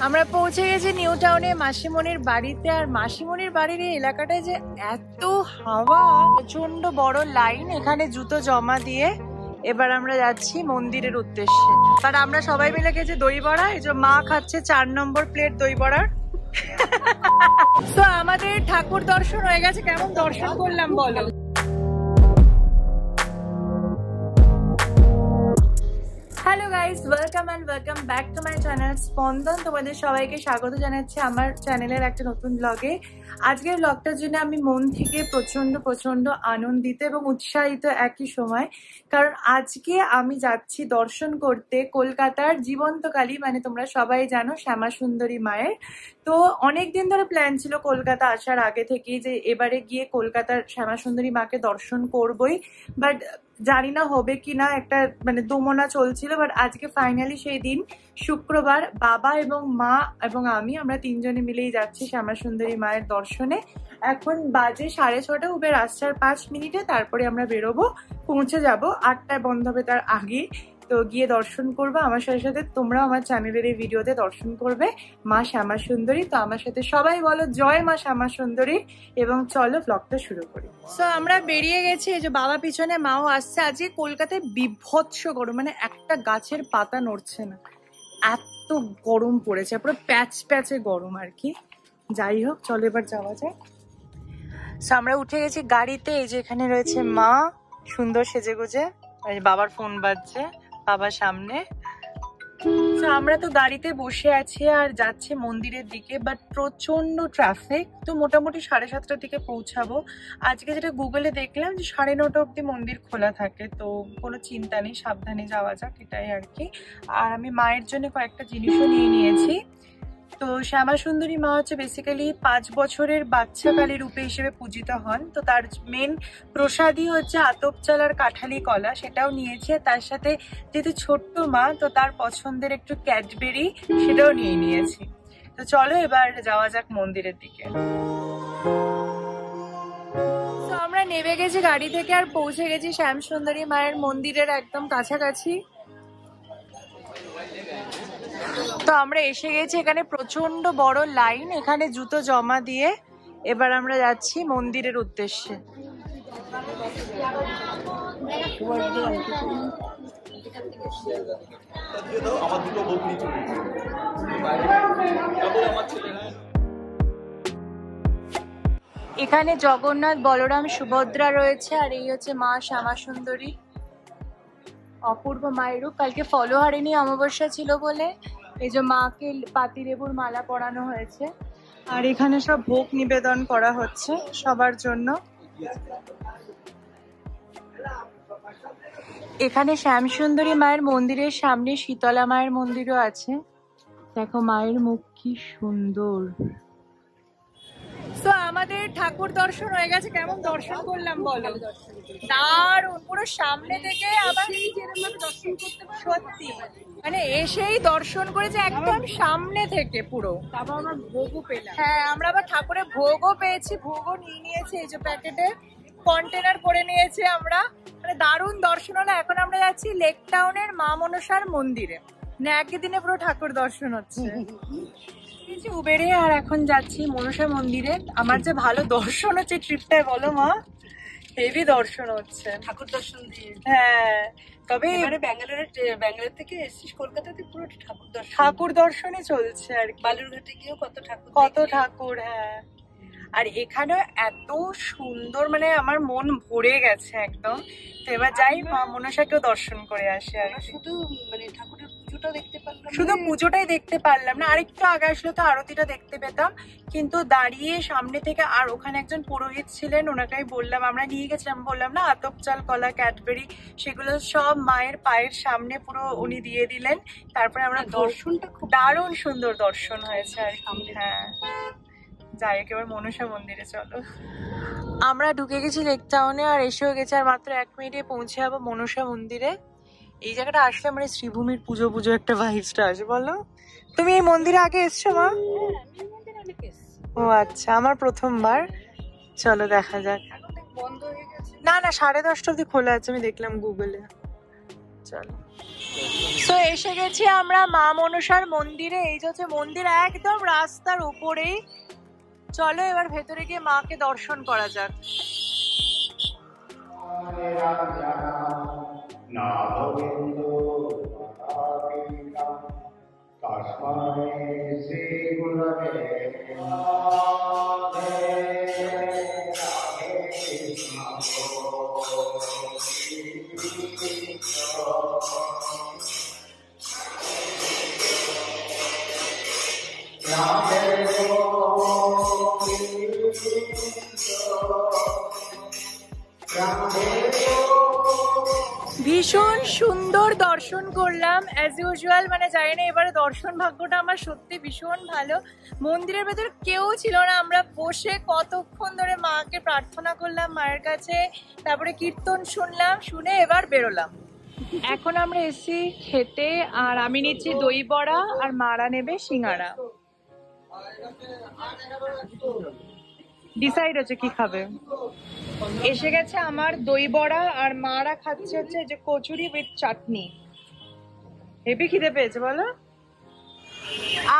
আমরা পৌঁছে গেছি নিউ টাউনে মাসিমণির বাড়িতে। আর মাসিমণির বাড়ির এই এলাকাটায় যে এত হাওয়া, প্রচন্ড বড় লাইন। এখানে জুতো জমা দিয়ে এবার আমরা যাচ্ছি মন্দিরের উদ্দেশ্যে। আর আমরা সবাই মিলে গেছি দই বড়া। এই যে মা খাচ্ছে 4 নম্বর প্লেট দই বড়ার। তো আমাদের ঠাকুর দর্শন হয়ে গেছে। কেমন দর্শন করলাম বলো? Hello guys, welcome and welcome back to my channel স্পন্দন। তোমাদের সবাইকে স্বাগত জানাচ্ছি আমার চ্যানেলের একটা নতুন ব্লগে। আজকের ব্লগটার জন্য আমি মন থেকে প্রচন্ড আনন্দিত এবং উৎসাহিত একই সময়। কারণ আজকে আমি যাচ্ছি দর্শন করতে কলকাতার জীবন্ত কালী, মানে তোমরা সবাই জানো শ্যামা সুন্দরী মায়ের। তো অনেকদিন ধরে প্ল্যান ছিল কলকাতা আসার আগে থেকেই যে এবারে গিয়ে কলকাতার শ্যামা সুন্দরী মাকে দর্শন করবই, বাট জানি না হবে কি না, একটা মানে দোমনা চলছিল। বাট আজকে ফাইনালি সেই দিন, শুক্রবার, বাবা এবং মা এবং আমরা তিনজনে মিলেই যাচ্ছি শ্যামা সুন্দরী মায়ের দর্শনে। এখন বাজে 6:30, উবের আসছে 5 মিনিটে। তারপরে আমরা বেরোবো, পৌঁছে যাব 8টায়, বন্ধ হবে তার আগে। তো গিয়ে দর্শন করবো। আমার সাথে সাথে তোমরাও আমার চ্যানেলের এই ভিডিওতে দর্শন করবে মা শ্যামা সুন্দরী। তো আমার সাথে সবাই বলো জয় মা শ্যামা সুন্দরী। এবং চলো ব্লগটা শুরু করি। তো আমরা বেরিয়ে গেছি, এই যে বাবা পিছনে, মাও আসছে। আজকে কলকাতায় বিভৎস গরম, মানে একটা গাছের পাতা নড়ছে না, এত গরম পড়েছে, পুরো প্যাচে গরম আর কি। যাই হোক, চলো এবার যাওয়া যায়। আমরা উঠে গেছি গাড়িতে। এই যে এখানে রয়েছে মা সুন্দর সেজে গুজে, বাবার ফোন বাজছে, বাবার সামনে। তো আমরা তো গাড়িতে বসে আছি আর যাচ্ছি মন্দিরের দিকে, বাট প্রচন্ড ট্রাফিক। তো মোটামুটি 7:30টার দিকে পৌঁছাবো। আজকে যেটা গুগলে দেখলাম যে 9:30 অব্দি মন্দির খোলা থাকে। তো কোনো চিন্তা নেই, সাবধানে যাওয়া যাক, এটাই আর কি। আর আমি মায়ের জন্য কয়েকটা জিনিসও নিয়ে নিয়েছি। তো শ্যামা সুন্দরী মা হচ্ছে বেসিক্যালি 5 বছরের বাচ্চা কালী রূপে হিসেবে পূজিত হন। তো তার মেন প্রসাদই হচ্ছে আতপ চাল আর কাঁঠালি কলা, সেটাও নিয়েছে। তার সাথে যেহেতু ছোট্ট মা, তো তার পছন্দের একটু ক্যাডবেরি, সেটাও নিয়ে নিয়েছি। তো চলো এবার যাওয়া যাক মন্দিরের দিকে। তো আমরা নেমে গেছি গাড়ি থেকে আর পৌঁছে গেছি শ্যাম সুন্দরী মায়ের মন্দিরের একদম কাছাকাছি। তো আমরা এসে গেছি, এখানে প্রচন্ড বড় লাইন। এখানে জুতো জমা দিয়ে এবার আমরা যাচ্ছি মন্দিরের উদ্দেশ্যে। এখানে জগন্নাথ, বলরাম, সুভদ্রা রয়েছে। আর এই হচ্ছে মা শ্যামা সুন্দরী, অপূর্ব মায়ের রূপ। কালকে ফলহারিণী অমাবস্যা ছিল বলে এই যে মাকে পাতিলেবুর মালা পরানো হয়েছে। আর এখানে সব ভোগ নিবেদন করা হচ্ছে সবার জন্য। এখানে শ্যাম সুন্দরী মায়ের মন্দিরের সামনে শীতলা মায়ের মন্দিরও আছে। দেখো মায়ের মুখ কি সুন্দর। তো আমাদের ঠাকুর দর্শন হয়ে গেছে। কেমন দর্শন করলাম বলো? দারুণ, পুরো সামনে থেকে। আবার সত্যি মানে এসেই দর্শন করেছে একদম সামনে থেকে পুরো। তারপর আমরা ভোগও পেলাম। হ্যাঁ, আমরা আবার ঠাকুরের ভোগও পেয়েছি, ভোগও নিয়ে নিয়েছি। এই যে প্যাকেটে কন্টেনার করে নিয়েছি আমরা। মানে দারুণ দর্শন হলো। এখন আমরা যাচ্ছি লেক টাউনের মা মনসার মন্দিরে। মানে একই দিনে পুরো ঠাকুর দর্শন হচ্ছে উবেরে। আর এখন যাচ্ছি মনসা মন্দিরে। আমার যে ভালো দর্শন হচ্ছে ট্রিপটায়, বলো মা, হেভি দর্শন হচ্ছে, ঠাকুর দর্শন দিয়ে। হ্যাঁ, তবে ব্যাঙ্গালোর থেকে এসেছিস কলকাতাতে, পুরো ঠাকুর দর্শনই চলছে আর কি। বালুরঘাটে গিয়েও কত ঠাকুর। হ্যাঁ, আর এখানে এত সুন্দর, মানে আমার মন ভরে গেছে একদম। তো এবার যাই মা মনসাকেও দর্শন করে আসে। আর শুধু মানে ঠাকুরের পুজোটা দেখতে পারলাম, শুধু পুজোটাই দেখতে পারলাম না। আরেকটু আগে আসলে তো আরতিটা দেখতে পেতাম, কিন্তু দাঁড়িয়ে সামনে থেকে। আর ওখানে একজন পুরোহিত ছিলেন, ওনাকেই বললাম, আমরা নিয়ে গেছিলাম, বললাম না আতপ চাল, কলা, ক্যাডবেরি, সেগুলো সব মায়ের পায়ের সামনে পুরো উনি দিয়ে দিলেন। তারপরে আমরা দর্শনটা খুব দারুণ সুন্দর দর্শন হয়েছে আর কি। হ্যাঁ, যাই একেবারে মনসা মন্দিরে চলো। আমরা ঢুকে গেছি লেক টাউনে আর এসেও গেছি। আর মাত্র 1 মিনিটে পৌঁছে যাবো মনসা মন্দিরে। এই জায়গাটা আসলে মানে শ্রীভূমির পুজো একটা ভাইবসটা আসে। বলো, তুমি এই মন্দিরে আগে এসছো মা? ও আচ্ছা, আমার প্রথমবার। চলো দেখা যাক। না 10:30 অব্দি খোলা আছে, আমি দেখলাম গুগলে। চলো, তো এসে গেছি আমরা মা মনসার মন্দিরে। এই যে হচ্ছে মন্দির, একদম রাস্তার উপরেই। চলো এবার ভেতরে গিয়ে মাকে দর্শন করা যাক। ভীষণ সুন্দর দর্শন করলাম অ্যাজ ইউজুয়াল। মানে জানি না, এবারে দর্শন ভাগ্যটা আমার সত্যি ভীষণ ভালো। মন্দিরের ভেতর কেউ ছিল না, আমরা বসে কতক্ষণ ধরে মাকে প্রার্থনা করলাম মায়ের কাছে, তারপরে কীর্তন শুনলাম, শুনে এবার বেরোলাম। এখন আমরা এসি খেতে, আর আমি নিচ্ছি দই বড়া আর মারা নেবে সিঙ্গারা। ডিসাইড হচ্ছে কি খাবে। এসে গেছে আমার দই বড়া, আর মারা খাচ্ছে হচ্ছে যে কচুরি উইথ চাটনি। হেভি খিদে পেয়েছে বলো।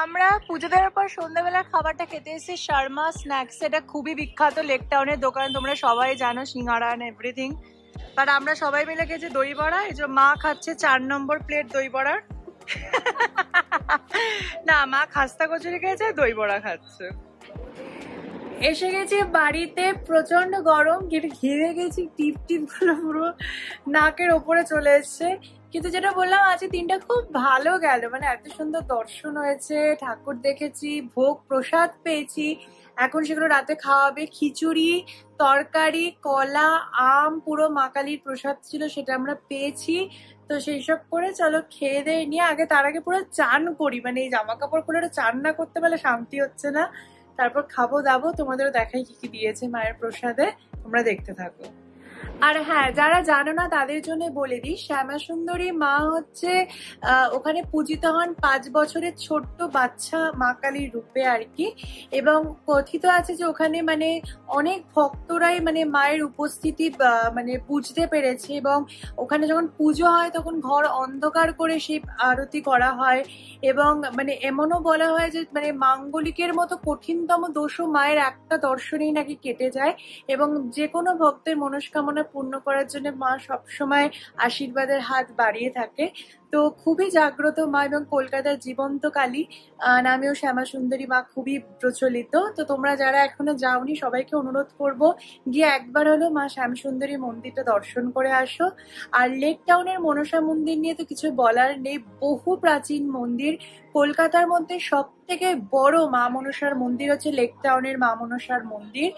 আমরা পুজো দেওয়ার পর সন্ধ্যাবেলার খাবারটা খেতে এসেছি শর্মা স্ন্যাক্স। এটা খুবই বিখ্যাত লেক টাউনের দোকান, তোমরা সবাই জানো, সিঙ্গারা এন্ড এভরিথিং। বাট আমরা সবাই মিলে খেয়েছি দই বড়া। এই যে মা খাচ্ছে 4 নম্বর প্লেট দই বড়ার। না, মা খাস্তা কচুরি খেয়েছে, দই বড়া খাচ্ছে। এসে গেছি বাড়িতে, প্রচন্ড গরম, ঘিরে গেছি, টিপ টিপ গুলো পুরো নাকের ওপরে চলে এসছে। কিন্তু যেটা বললাম, আজকে দিনটা খুব ভালো গেল। মানে এত সুন্দর দর্শন হয়েছে, ঠাকুর দেখেছি, ভোগ প্রসাদ পেয়েছি। এখন সেগুলো রাতে খাওয়াবে। খিচুড়ি, তরকারি, কলা, আম, পুরো মা কালীর প্রসাদ ছিল, সেটা আমরা পেয়েছি। তো সেই সব করে চলো খেয়ে দিয়ে নিয়ে আগে, তার আগে পুরো চান করি। মানে এই জামা কাপড় খুলে চান না করতে পারলে শান্তি হচ্ছে না। তারপর খাবো দাবো, তোমাদেরও দেখাই কি কি দিয়েছে মায়ের প্রসাদে, তোমরা দেখতে থাকো। আর হ্যাঁ, যারা জানো না তাদের জন্য বলে দিই, শ্যামা সুন্দরী মা হচ্ছে ওখানে পূজিত হন 5 বছরের ছোট্ট বাচ্চা মা কালীর রূপে আর কি। এবং কথিত আছে যে ওখানে মানে অনেক ভক্তরাই মানে মায়ের উপস্থিতি মানে বুঝতে পেরেছে, এবং ওখানে যখন পুজো হয় তখন ঘর অন্ধকার করে সেই আরতি করা হয়। এবং মানে এমনও বলা হয় যে মানে মাঙ্গলিকের মতো কঠিনতম দোষও মায়ের একটা দর্শনেই নাকি কেটে যায়, এবং যে কোনো ভক্তের মনস্কামনা পূর্ণ করার জন্য মা সবসময় আশীর্বাদের হাত বাড়িয়ে থাকে। তো খুবই জাগ্রত মা, এবং কলকাতার জীবন্ত কালী নামেও শ্যামা সুন্দরী মা খুবই প্রচলিত। তো তোমরা যারা এখনো যাওনি, সবাইকে অনুরোধ করব গিয়ে একবার হলো মা শ্যামা সুন্দরী মন্দিরটা দর্শন করে আসো। আর লেক টাউনের মনসা মন্দির নিয়ে তো কিছু বলার নেই, বহু প্রাচীন মন্দির। কলকাতার মধ্যে সব থেকে বড় মা মনসার মন্দির হচ্ছে লেক টাউনের মা মনসার মন্দির।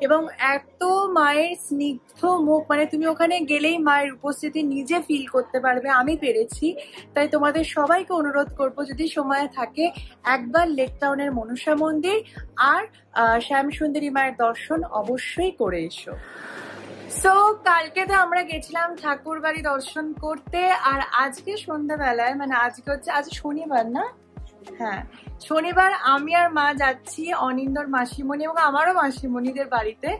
এবং এত মায়ের স্নিগ্ধ মুখ, মানে তুমি ওখানে গেলেই মায়ের উপস্থিতি নিজে ফিল করতে পারবে। আমি পেরেছি। তাই তোমাদের সবাইকে অনুরোধ করব, যদি সময় থাকে একবার লেক টাউনের মনসা মন্দির আর শ্যাম সুন্দরী মায়ের দর্শন অবশ্যই করে এসো। সো কালকে তো আমরা গেছিলাম ঠাকুর বাড়ি দর্শন করতে, আর আজকে সন্ধ্যাবেলায়, মানে আজকে হচ্ছে আজ শনিবার না, হ্যাঁ শনিবার, আমি আর মা যাচ্ছি অনিন্দর মাসিমণি এবং আমারও মাসিমণিদের বাড়িতে।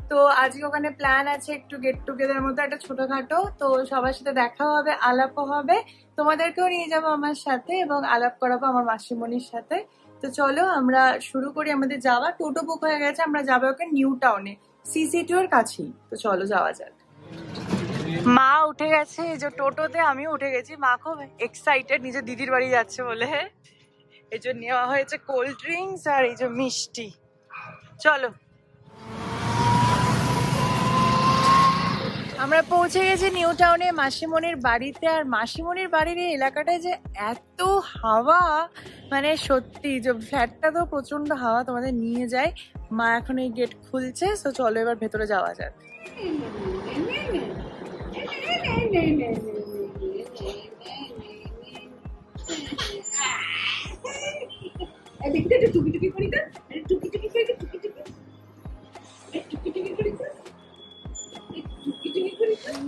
তো আজকে ওখানে প্ল্যান আছে একটু গেট টুগেদার মতো একটা ছোটখাটো। তো সবার সাথে দেখা হবে, আলাপও হবে, তোমাদেরকেও নিয়ে যাবো আমার সাথে এবং আলাপ করাবো আমার মাসিমণির সাথে। তো চলো আমরা শুরু করি আমাদের যাওয়া। টোটো বুক হয়ে গেছে, আমরা যাবো ওকে নিউ টাউনে, CC2 এর কাছেই। তো চলো যাওয়া যাক। মা উঠে গেছে এই যে টোটোতে, আমিও উঠে গেছি। মা খুব এক্সাইটেড, নিজের দিদির বাড়ি যাচ্ছে বলে। এই যে নেওয়া হয়েছে কোল্ড ড্রিঙ্কস আর এই যে মিষ্টি। চলো, আমরা পৌঁছে গেছি নিউ টাউনে মাসিমণির বাড়িতে। আর মাসিমণির বাড়ির এই এলাকাটায় যে এত হাওয়া, মানে সত্যি যে ফ্ল্যাটটা তো প্রচন্ড হাওয়া তোমাদের নিয়ে যায়। মা এখন এই গেট খুলছে, তো চলো এবার ভেতরে যাওয়া যাক।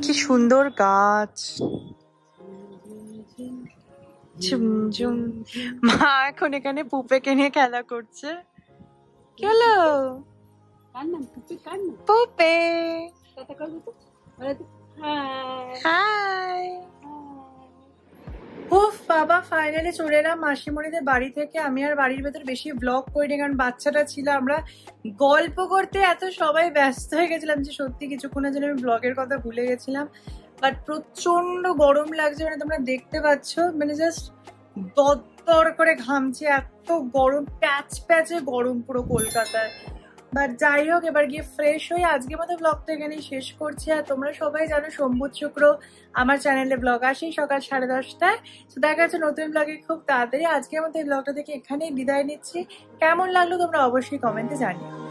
কি সুন্দর গাছ, ঝুমঝুম। মা এখন এখানে পুপেকে নিয়ে খেলা করছে। Hello Pupe, hi. উফ বাবা, ফাইনালি চলে এলাম মাসিমণিদের বাড়ি থেকে। আমি আর বাড়ির ভেতর বেশি ব্লগ করিনি, কারণ বাচ্চাটা ছিল, আমরা গল্প করতে এত সবাই ব্যস্ত হয়ে গেছিলাম যে সত্যি কিছুক্ষণের জন্য আমি ব্লগের কথা ভুলে গেছিলাম। বাট প্রচন্ড গরম লাগছে, মানে তোমরা দেখতে পাচ্ছ, মানে জাস্ট দরদর করে ঘামছে, এত গরম, প্যাচ প্যাচে গরম পুরো কলকাতায়। বাট যাই হোক, এবার গিয়ে ফ্রেশ হয়ে আজকের মতো ব্লগটা এখানেই শেষ করছি। আর তোমরা সবাই জানো সোমবার শুক্র আমার চ্যানেলে ব্লগ আসেই সকাল 10:30টায়। তো দেখা যাচ্ছে নতুন ব্লগে খুব তাড়াতাড়ি। আজকের মতো এই ব্লগটা থেকে এখানেই বিদায় নিচ্ছি। কেমন লাগলো তোমরা অবশ্যই কমেন্টে জানিও।